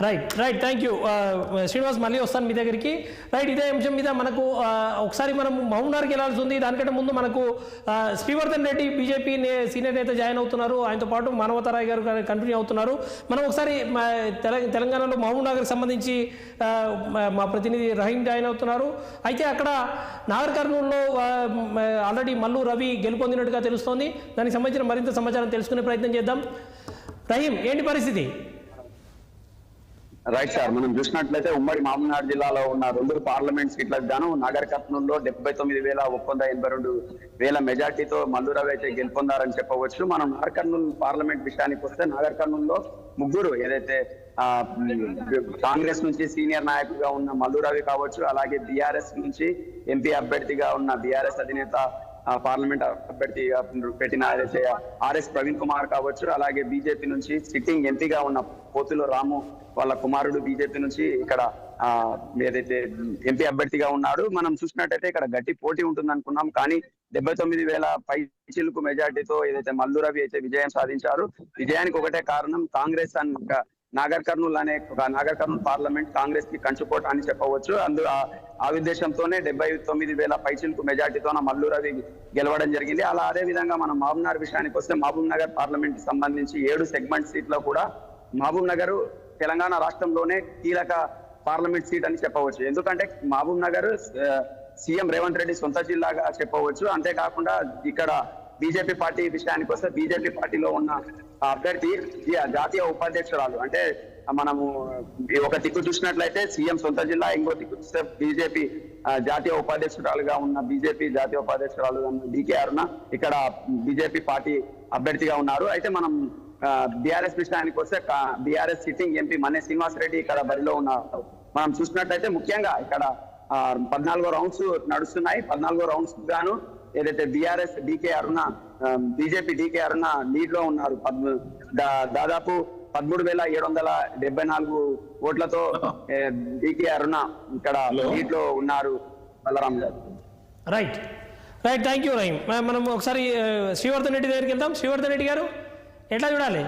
Right right thank you Srinivas, మళ్ళీ వస్తాను మీ దగ్గరికి. రైట్, ఇదే అంశం మీద మనకు ఒకసారి మనం మహబూబ్నగర్కి వెళ్ళాల్సి ఉంది. దానికంటే ముందు మనకు శ్రీవర్ధన్ రెడ్డి బీజేపీ సీనియర్ నేత జాయిన్ అవుతున్నారు, ఆయనతో పాటు మానవతారాయ్ గారు కంటిన్యూ అవుతున్నారు. మనం ఒకసారి తెలంగాణలో మహబూబ్నగర్కి సంబంధించి మా ప్రతినిధి రహీం జాయిన్ అవుతున్నారు. అయితే అక్కడ నాగర్ కర్నూలులో ఆల్రెడీ మల్లు రవి గెలుపొందినట్టుగా తెలుస్తోంది. దానికి సంబంధించిన మరింత సమాచారం తెలుసుకునే ప్రయత్నం చేద్దాం. రహీం, ఏంటి పరిస్థితి? రైట్ సార్, మనం చూసినట్లయితే ఉమ్మడి మహబూబ్నగర్ జిల్లాలో ఉన్న 2 పార్లమెంట్ సీట్లకు గాను నగర్ కర్నూలులో 79,182,000 మెజార్టీతో మల్లు రవి అయితే గెలుపొందారని చెప్పవచ్చు. మనం నాగర్ కర్నూలు పార్లమెంట్ విషయానికి వస్తే నాగర్ కర్నూలులో 3 ఏదైతే కాంగ్రెస్ నుంచి సీనియర్ నాయకుడిగా ఉన్న మల్లు రవి కావచ్చు, అలాగే బీఆర్ఎస్ నుంచి ఎంపీ అభ్యర్థిగా ఉన్న బీఆర్ఎస్ అధినేత పార్లమెంట్ అభ్యర్థిగా పెట్టిన ఆర్ఎస్ ప్రవీణ్ కుమార్ కావచ్చు, అలాగే బీజేపీ నుంచి సిట్టింగ్ ఎంపీగా ఉన్న పోతుల రాము వాళ్ళ కుమారుడు బీజేపీ నుంచి ఇక్కడ ఏదైతే ఎంపీ అభ్యర్థిగా ఉన్నాడు. మనం చూసినట్టయితే ఇక్కడ గట్టి పోటీ ఉంటుంది అనుకున్నాం, కానీ 79,000 పైచిలుకు మెజార్టీతో ఏదైతే మల్లు రవి అయితే విజయం సాధించారు. విజయానికి ఒకటే కారణం, కాంగ్రెస్ నాగర్ కర్నూలు పార్లమెంట్ కాంగ్రెస్ కి కంచుకోట అని చెప్పవచ్చు. ఆ ఉద్దేశంతోనే 79,000 పైచిలుకు మెజార్టీతోన మల్లు రవి గెలవడం జరిగింది. అదే విధంగా మనం మహబూబ్నగర్ విషయానికి వస్తే మహబూబ్నగర్ పార్లమెంట్ కి సంబంధించి 7 సెగ్మెంట్ సీట్లో కూడా మహబూబ్నగర్ తెలంగాణ రాష్ట్రంలోనే కీలక పార్లమెంట్ సీట్ అని చెప్పవచ్చు. ఎందుకంటే మహబూబ్నగర్ సీఎం రేవంత్ రెడ్డి సొంత జిల్లాగా చెప్పవచ్చు. అంతేకాకుండా ఇక్కడ బీజేపీ పార్టీ విషయానికి వస్తే బీజేపీ పార్టీలో ఉన్న అభ్యర్థి జాతీయ ఉపాధ్యక్షురాలు, అంటే మనము ఒక దిక్కు చూసినట్లయితే సీఎం సొంత జిల్లా, ఇంకో దిక్కు చూస్తే బీజేపీ జాతీయ ఉపాధ్యక్షురాలుగా ఉన్న బీజేపీ జాతీయ ఉపాధ్యక్షురాలు డీకే అరుణ ఇక్కడ బీజేపీ పార్టీ అభ్యర్థిగా ఉన్నారు. అయితే మనం బీఆర్ఎస్ విషయానికి వస్తే బీఆర్ఎస్ సిట్టింగ్ ఎంపీ మన్నే శ్రీనివాస్ రెడ్డి ఇక్కడ బరిలో ఉన్నారు. మనం చూసినట్లయితే ముఖ్యంగా ఇక్కడ 14 రౌండ్స్ నడుస్తున్నాయి. 14 రౌండ్స్ గాను ఏదైతే బీఆర్ఎస్ డీకే అరుణ బీజేపీ డీకే అరుణ లీడ్ లో ఉన్నారు. దాదాపు 13,774 ఓట్లతో డీకే అరుణ ఇక్కడ లీడ్ లో ఉన్నారు. బలరాం గారు. Right right thank you Rahim. మనం ఒకసారి శ్రీవర్ధన్ రెడ్డి దగ్గరికి వెళ్తాం. శ్రీవర్ధన్ రెడ్డి గారు, ఎట్లా చూడాలి?